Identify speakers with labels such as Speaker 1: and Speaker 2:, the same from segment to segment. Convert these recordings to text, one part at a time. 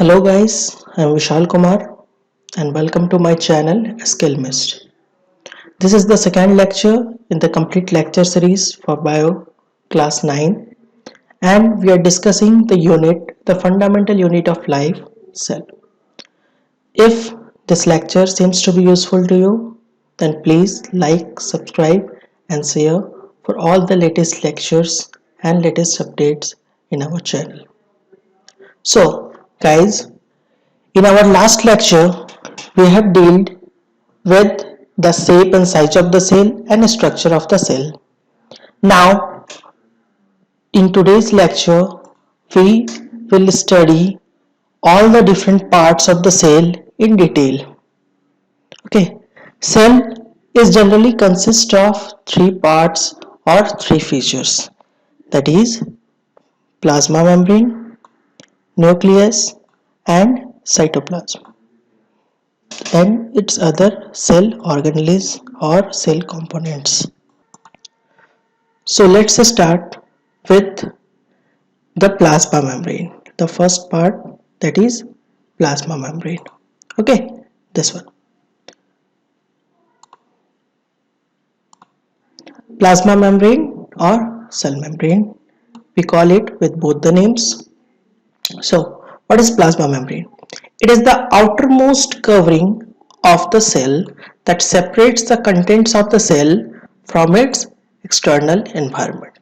Speaker 1: Hello guys, I'm Vishal Kumar and welcome to my channel Skillmist. This is the second lecture in the complete lecture series for Bio Class 9 and we are discussing the fundamental unit of life, cell. If this lecture seems to be useful to you, then please like, subscribe and share for all the latest lectures and latest updates in our channel. So guys, in our last lecture, we have dealt with the shape and size of the cell and structure of the cell. Now, in today's lecture, we will study all the different parts of the cell in detail. Okay, cell is generally consist of three parts or three features. That is plasma membrane, nucleus, and cytoplasm, and its other cell organelles or cell components. So let's start with the plasma membrane. The first part, that is plasma membrane. Okay, this one. Plasma membrane or cell membrane, we call it with both the names. So what is plasma membrane? It is the outermost covering of the cell that separates the contents of the cell from its external environment.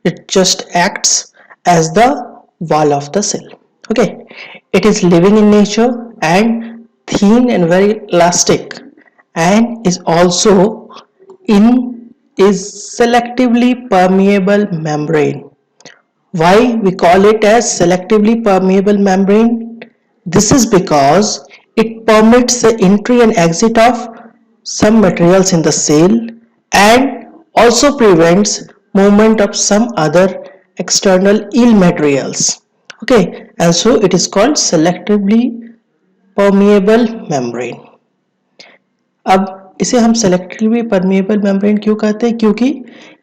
Speaker 1: It just acts as the wall of the cell. Okay, it is living in nature and thin and very elastic, and is also is selectively permeable membrane. Why we call it as selectively permeable membrane? This is because it permits the entry and exit of some materials in the cell and also prevents movement of some other external ill materials. Okay, and so it is called selectively permeable membrane. अब इसे हम selectively permeable membrane क्यों कहते हैं? क्योंकि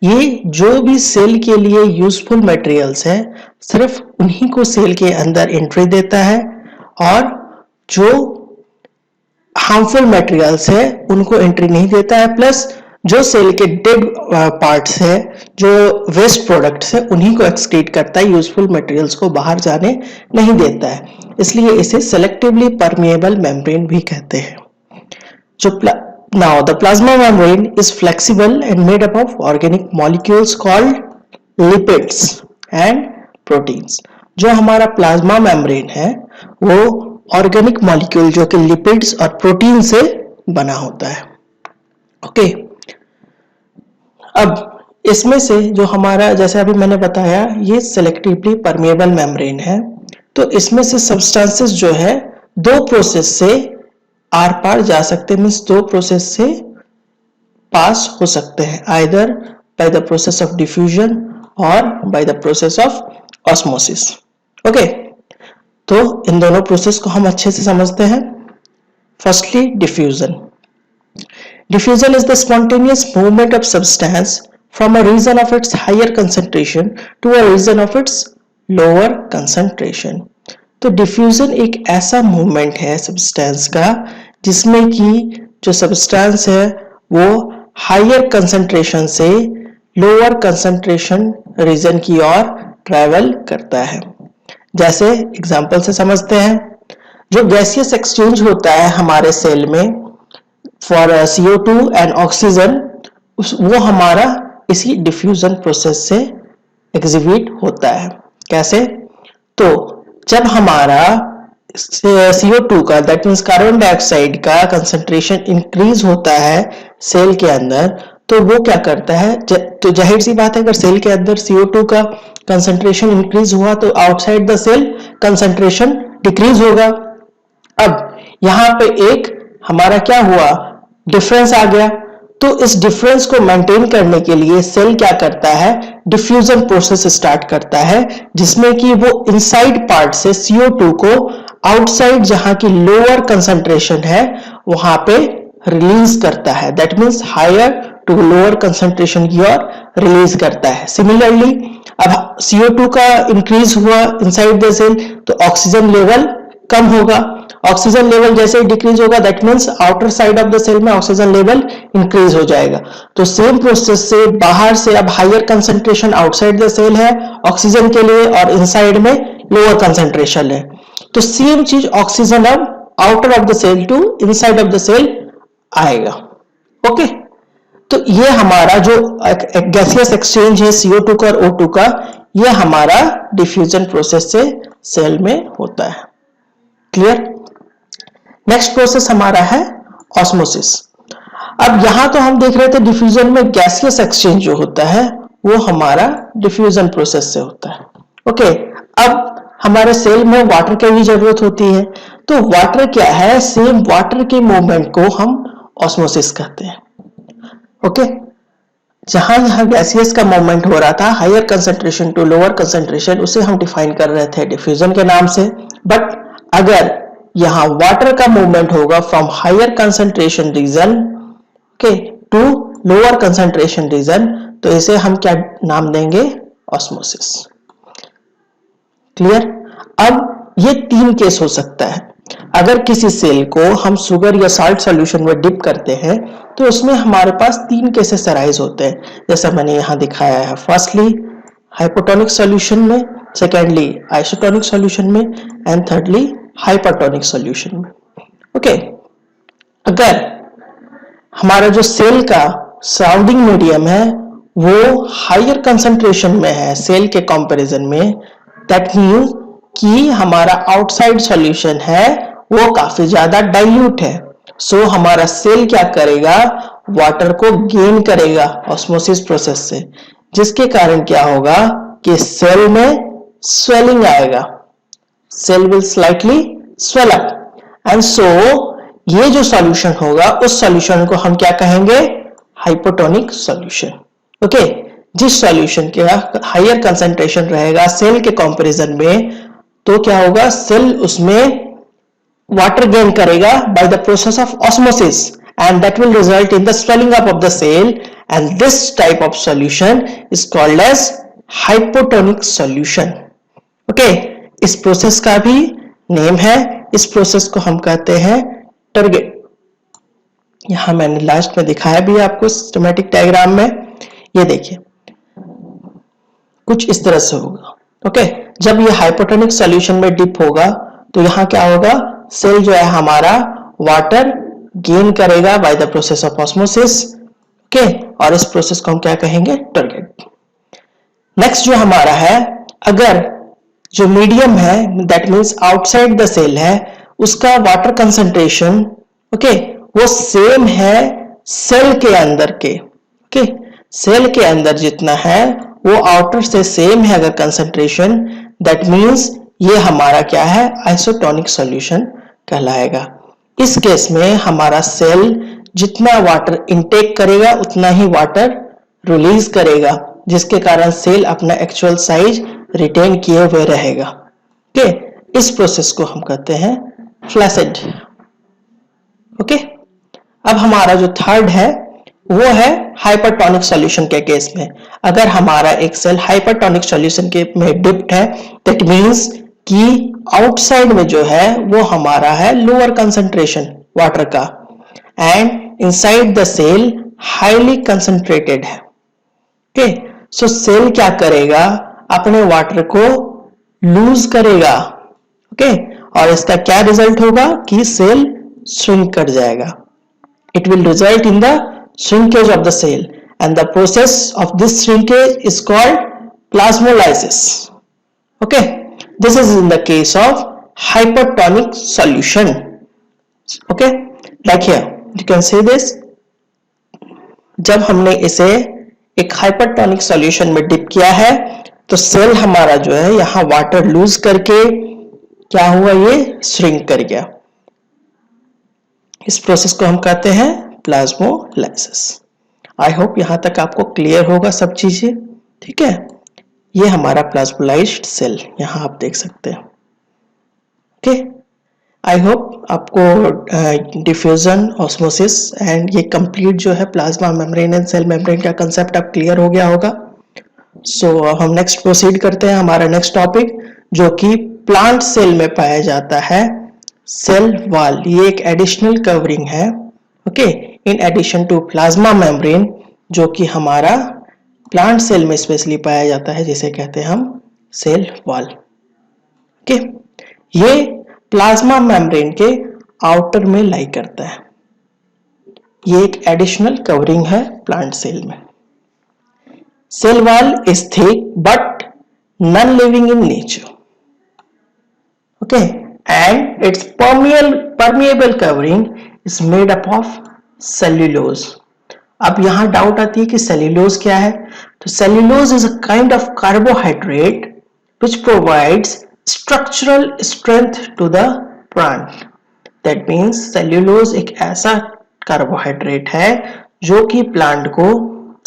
Speaker 1: ये जो भी सेल के लिए यूजफुल मटेरियल्स है सिर्फ उन्हीं को सेल के अंदर एंट्री देता है और जो हार्मफुल मटेरियल्स है उनको एंट्री नहीं देता है, प्लस जो सेल के डेड पार्ट्स है, जो वेस्ट प्रोडक्ट्स है, उन्हीं को एक्सक्रीट करता है, यूजफुल मटेरियल्स को बाहर जाने नहीं देता है, इसलिए इसे सेलेक्टिवली परमेबल मेम्ब्रेन भी कहते हैं. Now the plasma membrane is flexible and made up of organic molecules called lipids and proteins. जो हमारा प्लाज्मा मेम्ब्रेन है वो ऑर्गेनिक मॉलिक्यूल जो कि लिपिड्स और प्रोटीन से बना होता है. ओके, अब इसमें से जो हमारा, जैसे अभी मैंने बताया, ये सेलेक्टिवली परमेबल मेम्ब्रेन है, तो इसमें से सब्सटेंसेस जो है दो प्रोसेस से आर पार जा सकते हैं, मीन्स दो प्रोसेस से पास हो सकते हैं, either by the process of diffusion और by the process of osmosis. Okay, तो इन दोनों प्रोसेस को हम अच्छे से समझते हैं. Firstly diffusion. Diffusion is the spontaneous movement of substance from a region of its higher concentration to a region of its lower concentration. तो डिफ्यूजन एक ऐसा मूवमेंट है सब्सटेंस का जिसमें कि जो सब्सटेंस है वो हायर कंसंट्रेशन से लोअर कंसंट्रेशन रीजन की ओर ट्रैवल करता है. जैसे एग्जांपल से समझते हैं, जो गैसियस एक्सचेंज होता है हमारे सेल में फॉर CO2 एंड ऑक्सीजन, वो हमारा इसी डिफ्यूजन प्रोसेस से एग्जीक्यूट होता है. कैसे? तो जब हमारा CO2 का, दैट मीन्स कार्बन डाइऑक्साइड का कंसंट्रेशन इंक्रीज होता है सेल के अंदर, तो वो क्या करता है, तो जाहिर सी बात है अगर सेल के अंदर CO2 का कंसंट्रेशन इंक्रीज हुआ तो outside the cell concentration decrease होगा. अब यहाँ पे एक हमारा क्या हुआ, डिफरेंस आ गया. तो इस डिफरेंस को मेंटेन करने के लिए सेल क्या करता है, डिफ्यूजन प्रोसेस स्टार्ट करता है, जिसमें कि वो इनसाइड पार्ट से CO2 को आउटसाइड जहां की लोअर कंसंट्रेशन है वहां पे रिलीज करता है. That means higher to lower concentration की ओर रिलीज करता है. सिमिलरली अब CO2 का इंक्रीज हुआ इनसाइड द सेल तो ऑक्सीजन लेवल कम होगा। ऑक्सीजन लेवल जैसे ही डिक्रीज होगा that means outer side of the cell में ऑक्सीजन लेवल इंक्रीज हो जाएगा। तो सेम प्रोसेस से बाहर से अब higher concentration outside the cell है ऑक्सीजन के लिए और इनसाइड में लोअर कंसंट्रेशन है। तो सेम चीज ऑक्सीजन अब outer of the cell to inside of the cell आएगा। ओके, तो ये हमारा जो गैसियस एक्सचेंज है CO2 का और O2 का, ये हमारा डिफ्यूजन प्रोसेस से सेल में होता है। क्लियर? नेक्स्ट प्रोसेस हमारा है ऑस्मोसिस। अब यहां तो हम देख रहे थे डिफ्यूजन में गैसियस एक्सचेंज जो होता है वो हमारा डिफ्यूजन प्रोसेस से होता है। ओके, अब हमारे सेल में वाटर की भी जरूरत होती है। तो वाटर क्या है, सेम वाटर के मूवमेंट को हम ऑस्मोसिस कहते हैं। ओके, जहां जहां गैसियस का मूवमेंट हो रहा था higher concentration to lower concentration, उसे हम डिफाइन कर रहे थे डिफ्यूजन के नाम से। बट अगर यहां वाटर का मूवमेंट होगा फ्रॉम हायर कंसंट्रेशन रीजन के टू लोअर कंसंट्रेशन रीजन, तो इसे हम क्या नाम देंगे, ऑस्मोसिस। क्लियर? अब ये 3 केस हो सकता है। अगर किसी सेल को हम शुगर या साल्ट सॉल्यूशन में डिप करते हैं तो उसमें हमारे पास 3 केसेस अराइज होते हैं, जैसा मैंने यहां दिखाया है। फर्स्टली हाइपोटोनिक सॉल्यूशन में, सेकेंडली आइसोटोनिक सॉल्यूशन में एंड थर्डली हाइपरटोनिक सॉल्यूशन में। ओके, अगर हमारा जो सेल का सराउंडिंग मीडियम है वो हायर कंसंट्रेशन में है सेल के कंपैरिजन में, दैट मीन्स कि हमारा आउटसाइड सॉल्यूशन है वो काफी ज्यादा डाइल्यूट है। सो हमारा सेल क्या करेगा, वाटर को गेन करेगा ऑस्मोसिस प्रोसेस से, जिसके कारण क्या होगा कि सेल में स्वेलिंग आएगा, cell will slightly swell up and so ये जो सॉल्यूशन होगा उस सॉल्यूशन को हम क्या कहेंगे, हाइपोटोनिक सॉल्यूशन। ओके, जिस सॉल्यूशन के हायर कंसंट्रेशन रहेगा सेल के कंपैरिजन में, तो क्या होगा, सेल उसमें वाटर गेन करेगा by the process of osmosis and that will result in the swelling up of the cell and this type of solution is called as hypotonic solution. Okay, इस process का भी name है, इस process को हम कहते हैं टर्गेट। यहां मैंने लास्ट में दिखाया भी आपको सिस्टेमेटिक डायग्राम में, ये देखिए कुछ इस तरह से होगा। ओके, जब ये हाइपोटोनिक सॉल्यूशन में डिप होगा तो यहां क्या होगा, सेल जो है हमारा वाटर गेन करेगा by the process of osmosis. Okay, और इस प्रोसेस को हम क्या कहेंगे, टर्गेट। नेक्स्ट जो हमारा है, अगर जो मीडियम है that means outside the cell है उसका वाटर कंसंट्रेशन ओके वो सेम है सेल के अंदर के, ओके सेल के अंदर जितना है वो आउटर से सेम है अगर कंसंट्रेशन, दैट मींस ये हमारा क्या है, आइसोटोनिक सॉल्यूशन कहलाएगा। इस केस में हमारा सेल जितना वाटर इनटेक करेगा उतना ही वाटर रिलीज करेगा, जिसके कारण सेल अपना एक्चुअल साइज रिटेन किए हुए रहेगा। ओके, इस प्रोसेस को हम कहते हैं फ्लैसिड। ओके, अब हमारा जो थर्ड है वो है हाइपरटोनिक सॉल्यूशन के केस में। अगर हमारा एक सेल हाइपरटोनिक सॉल्यूशन के में डिप्ड है, दैट मींस कि आउटसाइड में जो है वो हमारा है लोअर कंसंट्रेशन वाटर का and inside the cell highly concentrated है। ओके, सो सेल क्या करेगा, अपने वाटर को लूज करेगा। ओके, और इसका क्या रिजल्ट होगा कि सेल श्रिंक कर जाएगा। It will result in the shrinkage of the cell and the process of this shrinkage is called plasmolysis. Okay, this is in the case of hypertonic solution. Okay, like here you can see this, जब हमने इसे एक hypertonic solution में dip किया है तो cell हमारा जो है यहाँ वाटर लूज करके क्या हुआ, ये श्रिंक कर गया। इस प्रोसेस को हम कहते हैं प्लाज्मोलाइसिस। आई होप यहां तक आपको क्लियर होगा सब चीजें, ठीक है। ये हमारा प्लाज्मोलाइज्ड सेल यहां आप देख सकते हैं। ओके, आई होप आपको डिफ्यूजन, ऑस्मोसिस एंड ये कंप्लीट जो है plasma membrane and cell membrane का कंसेप्ट अब क्लियर हो गया होगा। सो हम नेक्स्ट प्रोसीड करते हैं हमारा नेक्स्ट टॉपिक, जो कि प्लांट सेल में पाया जाता है सेल वॉल ये एक एडिशनल कवरिंग है, okay, in addition to plasma membrane, जो कि हमारा प्लांट सेल में स्पेशली पाया जाता है, जिसे कहते हैं हम सेल वॉल। ओके, ये प्लाज्मा मेम्ब्रेन के आउटर में लाई करता है। ये एक एडिशनल कवरिंग है प्लांट सेल में। Cell wall is thick but non living in nature, okay, and it's permeable covering is made up of cellulose. अब यहां डाउट आती है कि सेल्यूलोज क्या है। तो cellulose is a kind of carbohydrate which provides structural strength to the plant. That means cellulose एक ऐसा कार्बोहाइड्रेट है जो कि प्लांट को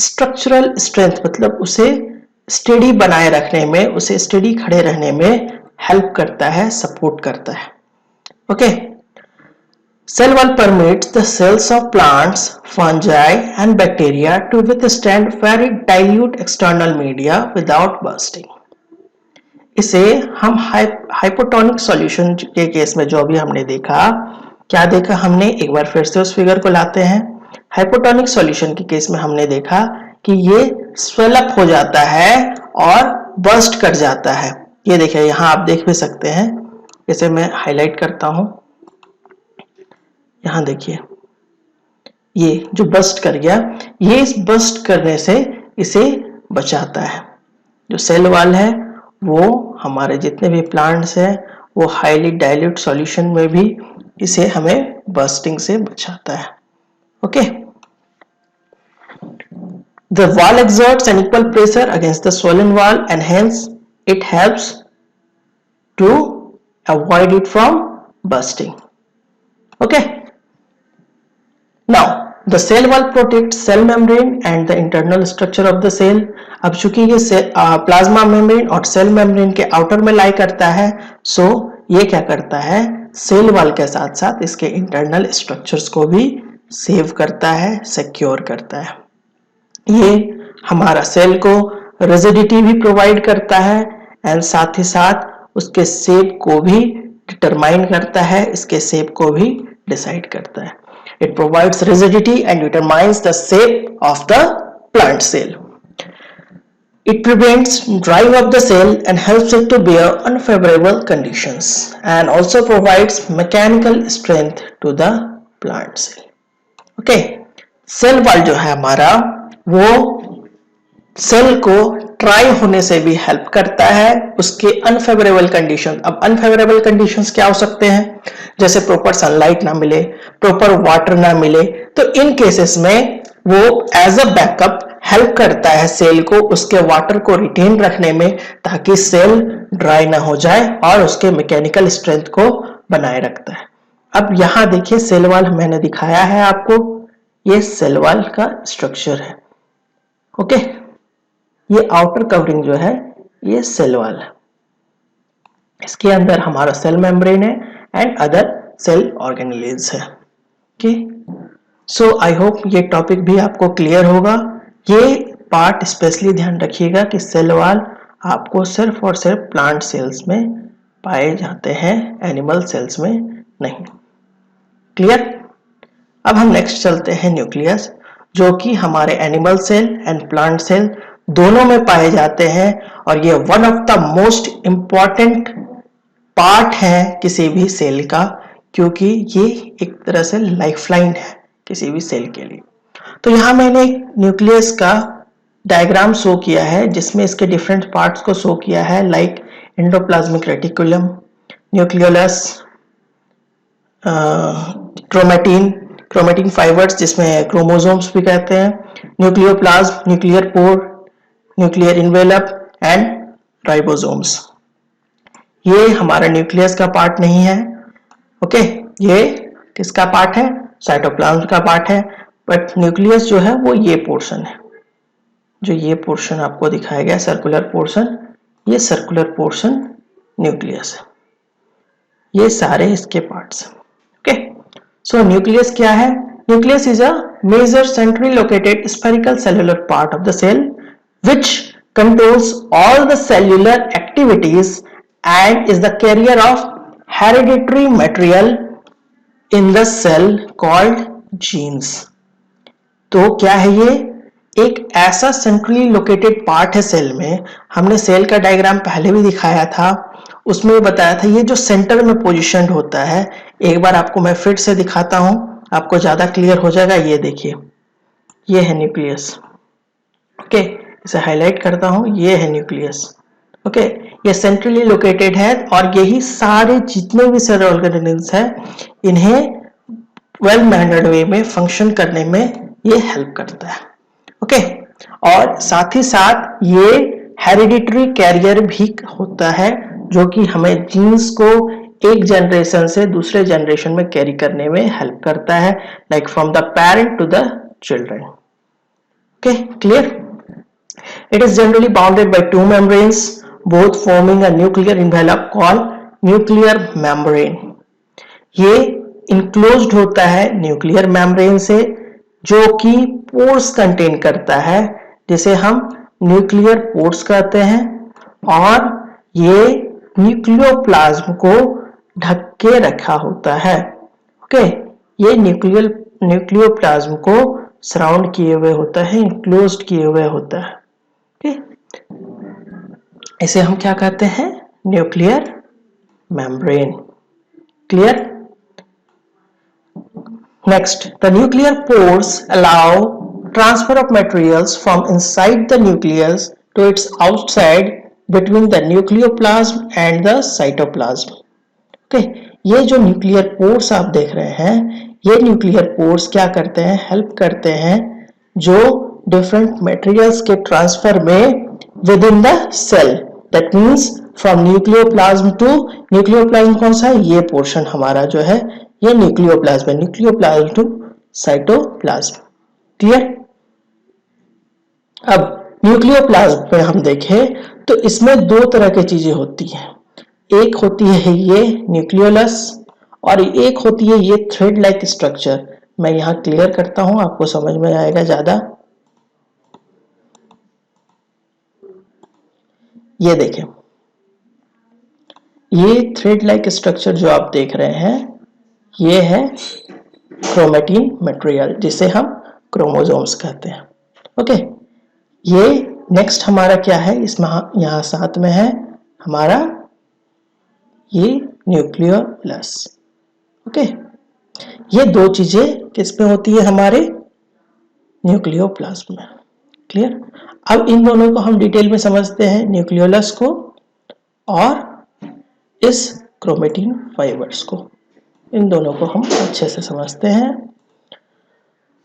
Speaker 1: स्ट्रक्चरल स्ट्रेंथ मतलब उसे स्टेडी बनाए रखने में, उसे स्टेडी खड़े रहने में हेल्प करता है, सपोर्ट करता है। Okay, cell wall permits the cells of plants, fungi and bacteria to withstand very dilute external media without bursting. इसे हम हाइपोटोनिक सॉल्यूशन के केस में जो अभी हमने देखा, क्या देखा हमने, एक बार फिर से उस फिगर को लाते हैं। हाइपोटोनिक सॉल्यूशन के केस में हमने देखा कि ये स्वेल अप हो जाता है और बर्स्ट कर जाता है। ये देखिए यहां आप देख भी सकते हैं, जैसे मैं हाईलाइट करता हूं, यहां देखिए ये जो बस्ट कर गया, ये इस बस्ट करने से इसे बचाता है। जो सेल वॉल है वो हमारे जितने भी प्लांट्स हैं वो हाईली डाइल्यूट सॉल्यूशन में भी इसे हमें बस्टिंग से बचाता है। Okay, the wall exerts an equal pressure against the swollen wall and hence it helps to avoid it from bursting. Okay, now the cell wall protects cell membrane and the internal structure of the cell. अब चूंकि ये plasma membrane और cell membrane के outer में lie करता है, सो ये क्या करता है, सेल वॉल के साथ साथ इसके इंटरनल स्ट्रक्चर्स को भी सेव करता है, सिक्योर करता है। ये हमारा सेल को रिजिडिटी भी प्रोवाइड करता है एंड साथ ही साथ उसके शेप को भी डिटरमाइन करता है, इसके शेप को भी डिसाइड करता है। It provides rigidity and determines the shape of the plant cell. It prevents drying of the cell and helps it to bear unfavorable conditions and also provides mechanical strength to the plant cell. Okay, cell wall जो है हमारा वो cell को try होने से भी help करता है, उसके अनफेवरेबल कंडीशन। अब अनफेवरेबल कंडीशंस क्या हो सकते हैं, जैसे प्रॉपर सनलाइट ना मिले, प्रॉपर वाटर ना मिले, तो इन केसेस में वो एज अ बैकअप हेल्प करता है सेल को उसके वाटर को रिटेन रखने में, ताकि सेल ड्राई ना हो जाए और उसके मैकेनिकल स्ट्रेंथ को बनाए रखता है। अब यहां देखिए सेल वॉल मैंने दिखाया है आपको, ये सेल वॉल का स्ट्रक्चर है। ओके, ये आउटर कवरिंग जो है ये सेल वॉल है, इसके अंदर हमारा सेल मेम्ब्रेन है एंड अदर सेल ऑर्गेनेल्स है। ओके, सो आई होप ये टॉपिक भी आपको क्लियर होगा। ये पार्ट स्पेशली ध्यान रखिएगा कि सेल वॉल आपको सिर्फ और सिर्फ प्लांट सेल्स में पाए जाते हैं, एनिमल सेल्स में नहीं। क्लियर? अब हम नेक्स्ट चलते हैं न्यूक्लियस, जो कि हमारे animal cell and plant cell दोनों में पाए जाते हैं और ये one of the most important part है किसी भी सेल का, क्योंकि ये एक तरह से लाइफलाइन है किसी भी सेल के लिए। तो यहां मैंने एक न्यूक्लियस का डायग्राम शो किया है जिसमें इसके डिफरेंट पार्ट्स को शो किया है, like endoplasmic reticulum, nucleolus, chromatin fibres जिसमें क्रोमोसोम्स भी कहते हैं, nucleoplasm, nuclear pore, nuclear envelope and ribosomes. ये हमारा न्यूक्लियस का पार्ट नहीं है। ओके, ये किसका पार्ट है, साइटोप्लाज्म का पार्ट है, बट न्यूक्लियस जो है वो ये पोर्शन है, जो ये पोर्शन आपको दिखाया गया सर्कुलर पोर्शन, ये सर्कुलर पोर्शन न्यूक्लियस है, ये सारे इसके पार्ट्स। ओके, सो न्यूक्लियस क्या है, nucleus is a major centrally located spherical cellular part of the cell which controls all the cellular activities and is the carrier of hereditary material in the cell called genes. तो क्या है ये? एक ऐसा centrally located part है cell में, हमने cell का डायग्राम पहले भी दिखाया था, उसमें बताया था ये जो सेंटर में पोजीशनड होता है। एक बार आपको मैं फिर से दिखाता हूं, आपको ज्यादा क्लियर हो जाएगा। ये देखिए, ये है न्यूक्लियस। ओके, इसे हाईलाइट करता हूं, ये है न्यूक्लियस। ओके, ये सेंट्रली लोकेटेड है और यही सारे जितने भी सेल ऑर्गेनेल्स हैं इन्हें वेल मैनर्ड वे में फंक्शन करने में ये हेल्प करता है। ओके, और साथ ही साथ ये हेरिडिटरी कैरियर भी होता है जो कि हमें जीन्स को एक जनरेशन से दूसरे जनरेशन में कैरी करने में हेल्प करता है, like from the parent to the children. Okay, clear? It is generally bounded by two membranes, both forming a nuclear envelope called nuclear membrane. ये इनक्लोज्ड होता है न्यूक्लियर मेम्ब्रेन से, जो कि पोर्स कंटेन करता है, जिसे हम न्यूक्लियर पोर्स कहते हैं, और ये न्यूक्लियोप्लाज्म को ढक के रखा होता है। ओके, ये न्यूक्लियोप्लाज्म को सराउंड किए हुए होता है, इनक्लोज्ड किए हुए होता है। इसे हम क्या कहते हैं? Nuclear membrane. Clear? Next, the nuclear pores allow transfer of materials from inside the nucleus to its outside between the nucleoplasm and the cytoplasm. Okay, ये जो न्यूक्लियर पोर्स आप देख रहे हैं, ये न्यूक्लियर पोर्स क्या करते हैं? हेल्प करते हैं जो डिफरेंट मटेरियल्स के ट्रांसफर में within the cell. That means from nucleoplasm to, nucleoplasm कौन सा है? ये पोर्शन हमारा जो है ये न्यूक्लियोप्लाज्म है, न्यूक्लियोप्लाज्म टू साइटोप्लाज्म। क्लियर? अब न्यूक्लियोप्लाज्म में हम देखें तो इसमें दो तरह की चीजें होती हैं। एक होती है ये न्यूक्लियोलस और एक होती है ये थ्रेड लाइक स्ट्रक्चर। मैं यहां क्लियर करता हूं, आपको समझ में आएगा ज्यादा। ये देखें, ये थ्रेड लाइक स्ट्रक्चर जो आप देख रहे हैं ये है क्रोमेटिन मटेरियल, जिसे हम क्रोमोसोम्स कहते हैं। ओके, ये नेक्स्ट हमारा क्या है? इसमें यहां साथ में है हमारा ये न्यूक्लियोलस। ओके, ये दो चीजें किस में होती है? हमारे न्यूक्लियोप्लाज्म में। क्लियर? अब इन दोनों को हम डिटेल में समझते हैं, न्यूक्लियोलस को और इस क्रोमेटिन फाइबर्स को। इन दोनों को हम अच्छे से समझते हैं।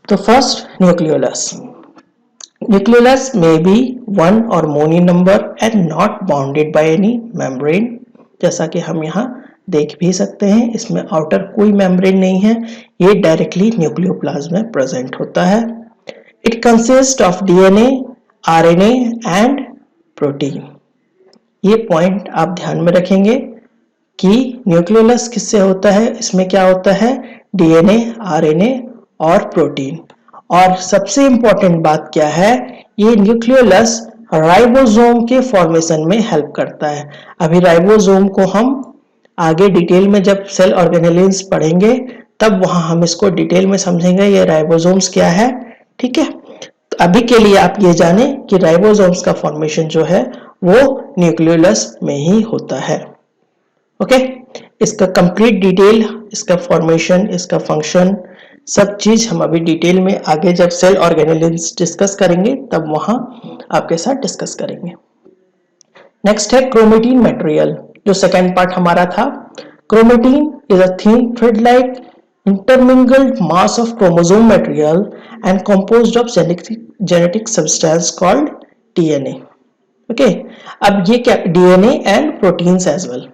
Speaker 1: तो first, nucleolus. Nucleolus may be one or more in number and not bounded by any membrane. जैसा कि हम यहाँ देख भी सकते हैं, इसमें आउटर कोई मेम्ब्रेन नहीं है, ये डायरेक्टली न्यूक्लियोप्लाज्म में प्रेजेंट होता है। It consist of DNA, RNA and protein. ये पॉइंट आप ध्यान में रखेंगे कि न्यूक्लियोलस किससे होता है? इसमें क्या होता है? डीएनए, आरएनए और प्रोटीन। और सबसे इंपॉर्टेंट बात क्या है? ये न्यूक्लियोलस राइबोसोम के फॉर्मेशन में हेल्प करता है। अभी राइबोसोम को हम आगे डिटेल में जब सेल ऑर्गेनेल्स पढ़ेंगे तब वहां हम इसको डिटेल में समझेंगे, ये राइबोसोम्स क्या है। ठीक है, तो अभी के लिए आप ये जाने कि राइबोसोम्स का फॉर्मेशन जो है वो न्यूक्लियोलस में ही होता है। ओके, इसका कंप्लीट डिटेल, इसका फॉर्मेशन, इसका फंक्शन, सब चीज हम अभी डिटेल में आगे जब सेल ऑर्गेनेल्स डिस्कस करेंगे तब वहां आपके साथ डिस्कस करेंगे। नेक्स्ट है क्रोमेटिन मटेरियल, जो सेकेंड पार्ट हमारा था। Chromatin is a thin thread like intermingled mass of chromosome material and composed of genetic substance called DNA. Okay, अब ये क्या? DNA and proteins as well.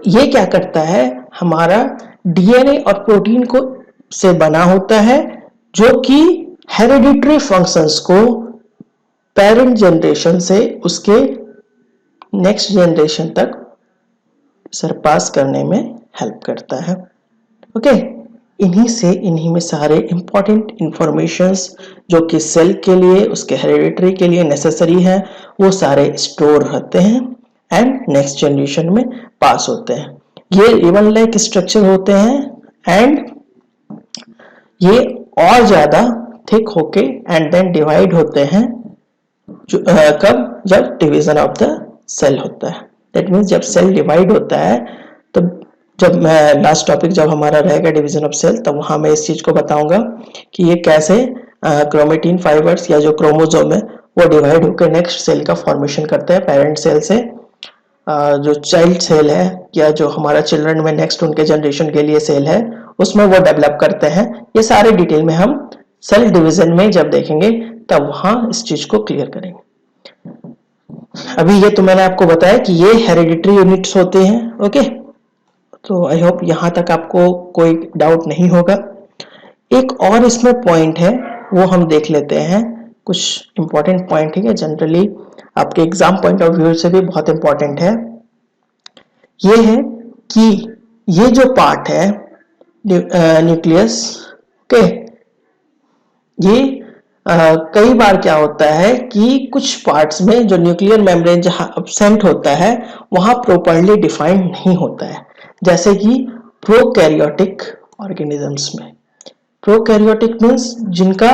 Speaker 1: ये क्या करता है? हमारा DNA और प्रोटीन को से बना होता है, जो कि हेरिडिटरी फंक्शंस को पेरेंट जनरेशन से उसके नेक्स्ट जनरेशन तक सरपास करने में हेल्प करता है। ओके, इन्हीं में सारे इंपॉर्टेंट इंफॉर्मेशंस जो कि सेल के लिए, उसके हेरिडिटरी के लिए नेसेसरी है, वो सारे स्टोर रहते हैं एंड नेक्स्ट जनरेशन में पास होते हैं। ये रिबन लाइक स्ट्रक्चर होते हैं एंड ये और ज्यादा थिक होके एंड देन डिवाइड होते हैं कब, जब डिवीजन ऑफ द सेल होता है। दैट मीन्स जब सेल डिवाइड होता है, तब जब मैं लास्ट टॉपिक जब हमारा रहेगा डिवीजन ऑफ सेल, तब वहां मैं इस चीज को बताऊंगा कि ये कैसे क्रोमेटिन फाइबर्स या जो क्रोमोसोम है वो डिवाइड होकर नेक्स्ट सेल का फॉर्मेशन करते हैं। पेरेंट सेल से जो चाइल्ड सेल है या जो हमारा चिल्ड्रन में नेक्स्ट उनके जनरेशन के लिए सेल है उसमें वो डेवलप करते हैं। ये सारे डिटेल में हम सेल डिवीजन में जब देखेंगे तब वहां इस चीज को क्लियर करेंगे। अभी ये तो मैंने आपको बताया कि ये हेरिडिटरी यूनिट्स होते हैं। ओके, तो आई होप यहां तक आपको कोई डाउट नहीं होगा। एक और इसमें पॉइंट है वो हम देख लेते हैं, कुछ इंपॉर्टेंट पॉइंट है, जनरली आपके एग्जाम पॉइंट ऑफ व्यू से भी बहुत इंपॉर्टेंट है। ये है कि ये जो पार्ट है न्यूक्लियस के, ये कई बार क्या होता है कि कुछ पार्ट्स में जो न्यूक्लियर मेम्ब्रेन जहां एब्सेंट होता है वहां प्रॉपर्ली डिफाइंड नहीं होता है, जैसे कि प्रोकैरियोटिक ऑर्गेनिजम्स में। प्रोकैरियोटिक मींस जिनका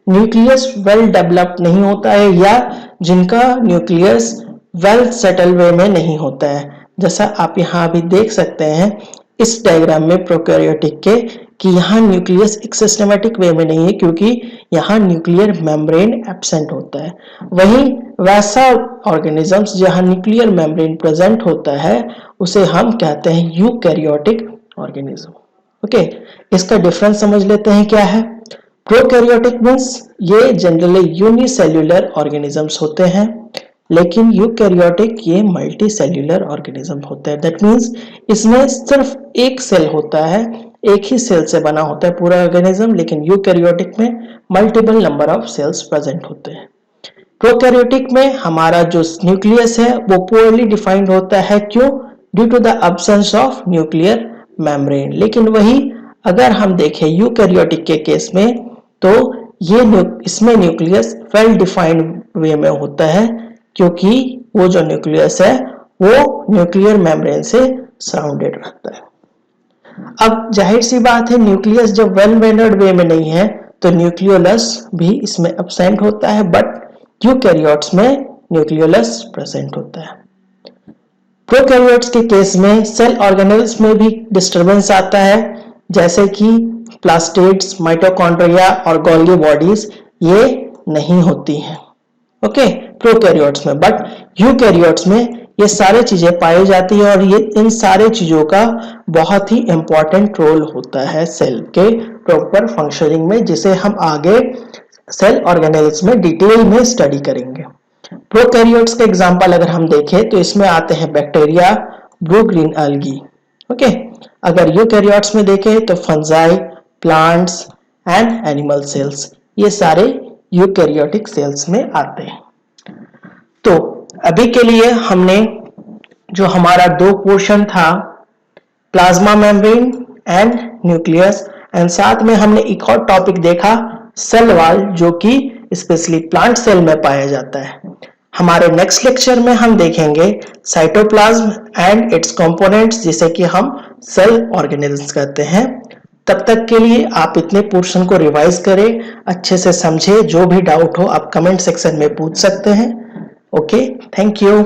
Speaker 1: न्यूक्लियस वेल डेवलप नहीं होता है या जिनका न्यूक्लियस वेल सेटल वे में नहीं होता है। जैसा आप यहाँ अभी देख सकते हैं इस डायग्राम में प्रोकैरियोटिक के, कि यहाँ न्यूक्लियस एक सिस्टमेटिक वे में नहीं है क्योंकि यहाँ न्यूक्लियर मेम्ब्रेन एब्सेंट होता है। वहीं वैसा ऑर्गेनिजम्स जहाँ न्यूक्लियर मेम्ब्रेन प्रेजेंट होता है उसे हम कहते हैं यूकैरियोटिक ऑर्गेनिज्म। ओके, इसका डिफरेंस समझ लेते हैं क्या है। प्रोकैरियोटिक मींस ये जनरली यूनिसेल्युलर ऑर्गेनिजम्स होते हैं, लेकिन यूकैरियोटिक ये मल्टी सेल्युलर ऑर्गेनिज्म होते हैं। दैट मींस इसमें सिर्फ एक सेल होता है, एक ही सेल से बना होता है पूरा ऑर्गेनिज्म, लेकिन यूकैरियोटिक में multiple number of cells present होते हैं। प्रोकैरियोटिक में हमारा जो न्यूक्लियस है वो पुअरली डिफाइंड होता है, क्यों? Due to the absence of nuclear membrane. लेकिन वही अगर हम देखें यूकैरियोटिक के केस में तो ये इसमें न्यूक्लियस वेल डिफाइंड वे में होता है, क्योंकि वो जो न्यूक्लियस है वो न्यूक्लियर मेम्ब्रेन से सराउंडेड रहता है। अब जाहिर सी बात है न्यूक्लियस जब वेल मैनर्ड वे में नहीं है तो न्यूक्लियोलस भी इसमें एब्सेंट होता है, बट यूकैरियोट्स में न्यूक्लियोलस प्रेजेंट होता है। प्रोकैरियोट्स के केस में सेल ऑर्गेनेल्स में भी डिस्टरबेंस आता है, जैसे कि प्लास्टिड्स, माइटोकॉन्ड्रिया और गोल्गी बॉडीज ये नहीं होती हैं। ओके, प्रोकैरियोट्स में, बट यूकैरियोट्स में ये सारी चीजें पाई जाती है और ये इन सारे चीजों का बहुत ही इंपॉर्टेंट रोल होता है सेल के प्रॉपर फंक्शनिंग में, जिसे हम आगे सेल ऑर्गेनेल्स में डिटेल में स्टडी करेंगे। प्रोकैरियोट्स का एग्जांपल अगर हम देखें तो इसमें आते हैं bacteria, blue green algae. Okay, अगर यूकैरियोट्स में देखें तो fungi, plants and animal cells, ये सारे यूकैरियोटिक सेल्स में आते हैं। तो अभी के लिए हमने जो हमारा दो पोर्शन था, plasma membrane and nucleus, and साथ में हमने एक और टॉपिक देखा सेल वॉल, जो कि स्पेशली प्लांट सेल में पाया जाता है। हमारे नेक्स्ट लेक्चर में हम देखेंगे साइटोप्लाज्म एंड इट्स कंपोनेंट्स, जिसे कि हम सेल ऑर्गेनेल्स कहते हैं। तब तक के लिए आप इतने पोर्शन को रिवाइज करें, अच्छे से समझे, जो भी डाउट हो आप कमेंट सेक्शन में पूछ सकते हैं। Okay, thank you.